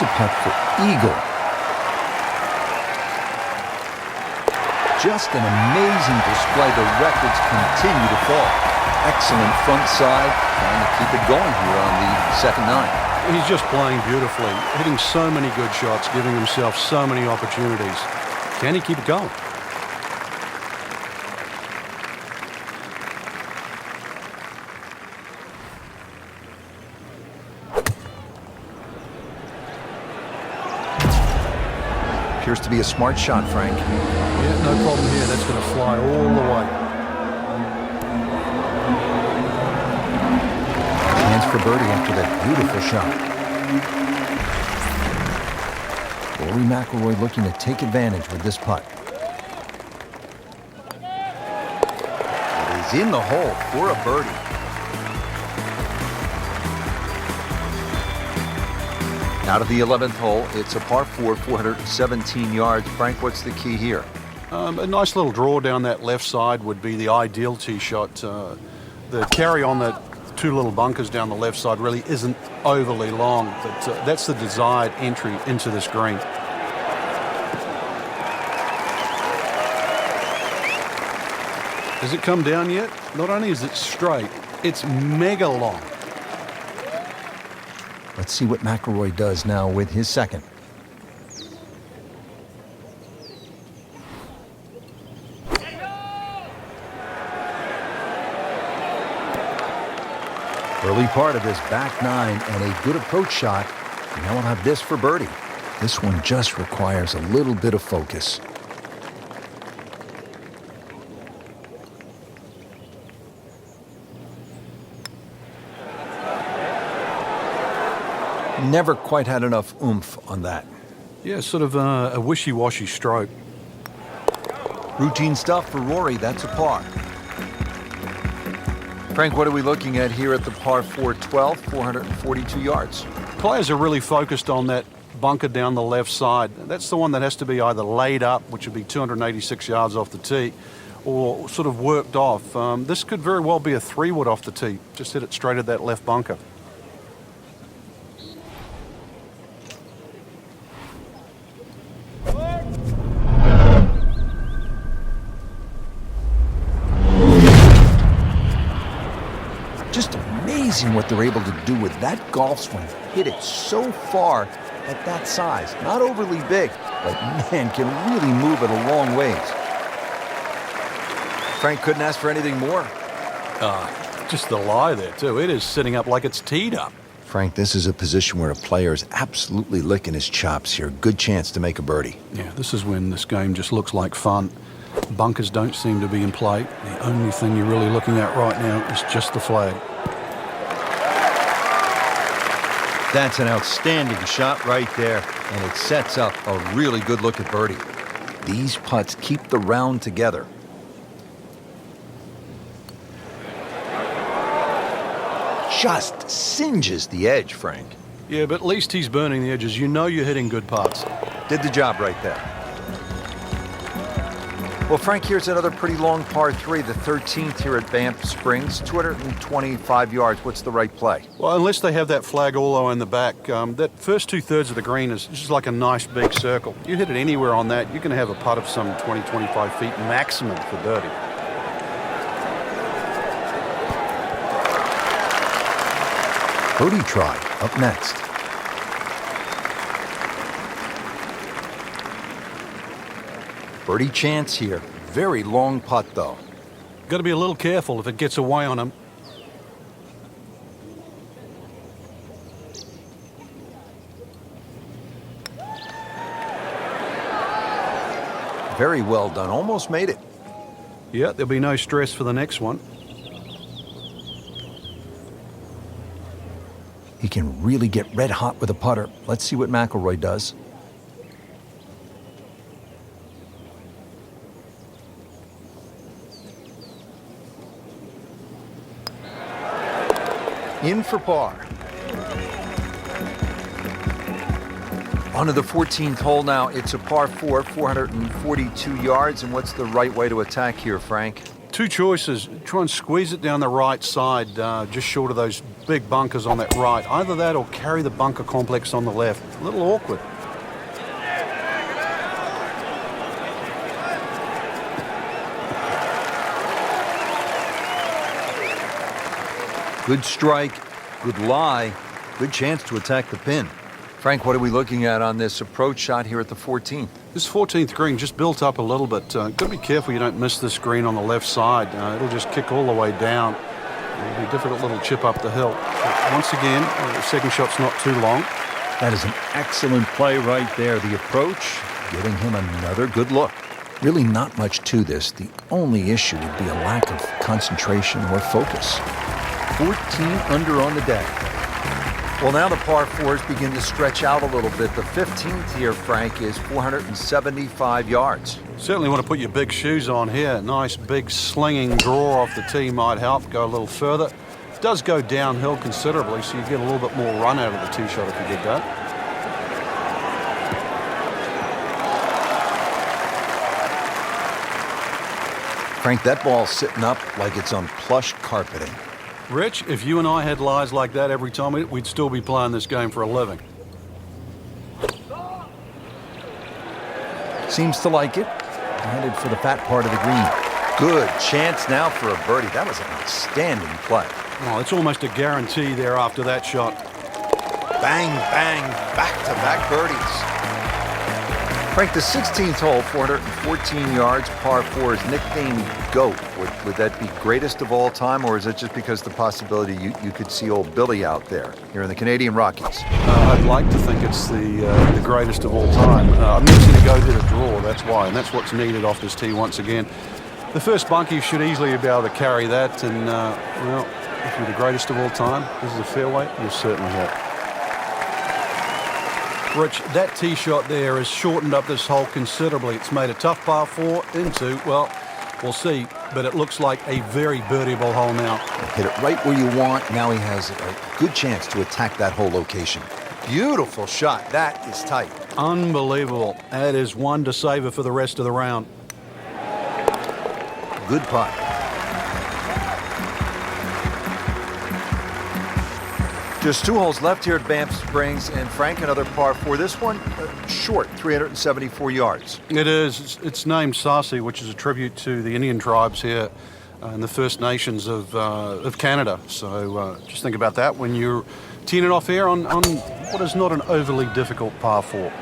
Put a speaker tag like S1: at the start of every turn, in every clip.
S1: a putt for eagle. Just an amazing display. The records continue to fall. Excellent front side, trying to keep it going here on the second nine.
S2: He's just playing beautifully, hitting so many good shots, giving himself so many opportunities. Can he keep it going?
S1: Appears to be a smart shot, Frank.
S2: Yeah, no problem here. That's going to fly all the way.
S1: Chance for birdie after that beautiful shot. Rory McIlroy looking to take advantage with this putt. It is in the hole for a birdie. Out of the 11th hole, it's a par 4, 417 yards. Frank, what's the key here?
S2: A nice little draw down that left side would be the ideal tee shot. The carry on the two little bunkers down the left side really isn't overly long, but that's the desired entry into this green. Has it come down yet? Not only is it straight, it's mega long.
S1: Let's see what McIlroy does now with his second. Early part of this back nine and a good approach shot. Now we'll have this for birdie. This one just requires a little bit of focus. Never quite had enough oomph on that.
S2: Yeah, sort of a wishy-washy stroke.
S1: Routine stuff for Rory. That's a par. Frank, what are we looking at here at the par 4 12, 442 yards?
S2: Players are really focused on that bunker down the left side. That's the one that has to be either laid up, which would be 286 yards off the tee, or sort of worked off. This could very well be a 3-wood off the tee. Just hit it straight at that left bunker.
S1: Just amazing what they're able to do with that golf swing. Hit it so far at that size. Not overly big, but man, can really move it a long ways. Frank couldn't ask for anything more.
S2: Just the lie there, too. It is sitting up like it's teed up.
S1: Frank, this is a position where a player is absolutely licking his chops here. Good chance to make a birdie.
S2: Yeah, this is when this game just looks like fun. Bunkers don't seem to be in play. The only thing you're really looking at right now is just the flag.
S1: That's an outstanding shot right there, and it sets up a really good look at birdie. These putts keep the round together. Just singes the edge, Frank.
S2: Yeah, but at least he's burning the edges. You know you're hitting good putts.
S1: Did the job right there. Well, Frank, here's another pretty long par 3, the 13th here at Banff Springs, 225 yards. What's the right play?
S2: Well, unless they have that flag all the way in the back, that first 2/3 of the green is just like a nice big circle. You hit it anywhere on that, you're going to have a putt of some 20, 25 feet maximum for birdie.
S1: Birdie try up next. Birdie chance here. Very long putt, though.
S2: Got to be a little careful if it gets away on him.
S1: Very well done. Almost made it.
S2: Yeah, there'll be no stress for the next one.
S1: He can really get red hot with a putter. Let's see what McIlroy does. In for par. On to the 14th hole now. It's a par 4, 442 yards. And what's the right way to attack here, Frank?
S2: Two choices. Try and squeeze it down the right side, just short of those big bunkers on that right. Either that or carry the bunker complex on the left. A little awkward.
S1: Good strike, good lie, good chance to attack the pin. Frank, what are we looking at on this approach shot here at the 14th?
S2: This 14th green just built up a little bit. Got to be careful you don't miss this green on the left side. It'll just kick all the way down. It'll be a difficult little chip up the hill. But once again, the second shot's not too long.
S1: That is an excellent play right there. The approach, giving him another good look. Really not much to this. The only issue would be a lack of concentration or focus. 14 under on the day. Well, now the par fours begin to stretch out a little bit. The 15th here, Frank, is 475 yards.
S2: Certainly want to put your big shoes on here. Nice big slinging draw off the tee might help. Go a little further. It does go downhill considerably, so you get a little bit more run out of the tee shot if you did that.
S1: Frank, that ball's sitting up like it's on plush carpeting.
S2: Rich, if you and I had lies like that every time, we'd still be playing this game for a living.
S1: Seems to like it. Headed for the fat part of the green. Good chance now for a birdie. That was an outstanding play.
S2: Oh, it's almost a guarantee there after that shot.
S1: Bang, bang, back-to-back birdies. Frank, the 16th hole, 414 yards, par 4 is nicknamed GOAT. Would that be greatest of all time, or is it just because the possibility you could see old Billy out there here in the Canadian Rockies?
S2: I'd like to think it's the greatest of all time. I'm not going to go to the draw, that's why, and that's what's needed off this tee once again. The first bunkie should easily be able to carry that, and, well, if you're the greatest of all time, this is a fairway, you're certainly hit. Rich, that tee shot there has shortened up this hole considerably. It's made a tough par 4 into, well, we'll see, but it looks like a very birdieable hole now.
S1: Hit it right where you want. Now he has a good chance to attack that whole location. Beautiful shot. That is tight.
S2: Unbelievable. That is one to savor for the rest of the round.
S1: Good putt. Just 2 holes left here at Banff Springs, and Frank, another par 4. This one, short, 374 yards.
S2: It is. It's named Sarcee, which is a tribute to the Indian tribes here and the First Nations of Canada. So just think about that when you're teeing it off here on what is not an overly difficult par 4.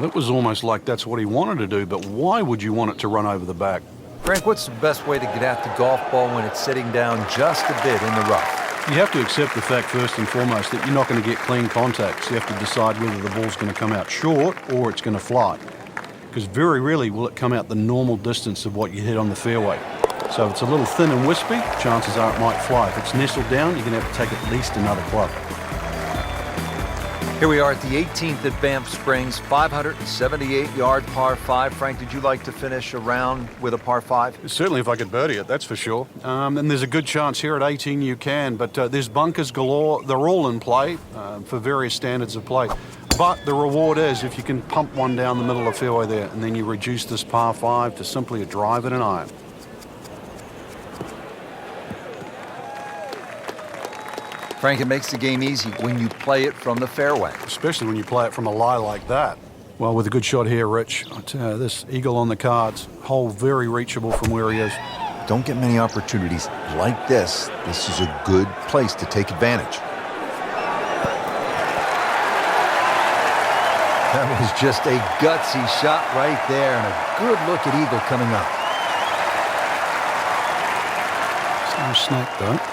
S2: It was almost like that's what he wanted to do, but why would you want it to run over the back?
S1: Frank, what's the best way to get at the golf ball when it's sitting down just a bit in the rough?
S2: You have to accept the fact first and foremost that you're not going to get clean contacts. You have to decide whether the ball's going to come out short or it's going to fly. Because very rarely will it come out the normal distance of what you hit on the fairway. So if it's a little thin and wispy, chances are it might fly. If it's nestled down, you're going to have to take at least another club.
S1: Here we are at the 18th at Banff Springs, 578-yard par 5. Frank, did you like to finish a round with a par 5?
S2: Certainly if I could birdie it, that's for sure. And there's a good chance here at 18 you can, but there's bunkers galore. They're all in play for various standards of play. But the reward is if you can pump one down the middle of the fairway there, and then you reduce this par 5 to simply a drive and an iron.
S1: Frank, it makes the game easy when you play it from the fairway.
S2: Especially when you play it from a lie like that. Well, with a good shot here, Rich, I tell you, this eagle on the cards, hole very reachable from where he is.
S1: Don't get many opportunities like this. This is a good place to take advantage. That was just a gutsy shot right there, and a good look at eagle coming up.
S2: It's no snake, though.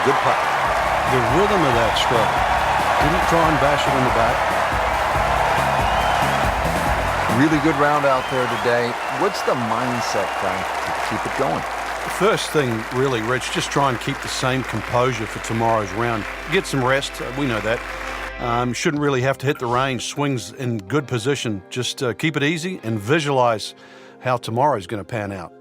S1: Good putt.
S2: The rhythm of that stroke. Didn't try and bash it in the back.
S1: Really good round out there today. What's the mindset, Frank, to keep it going?
S2: The first thing, really, Rich, just try and keep the same composure for tomorrow's round. Get some rest. We know that. Shouldn't really have to hit the range. Swings in good position. Just keep it easy and visualize how tomorrow's going to pan out.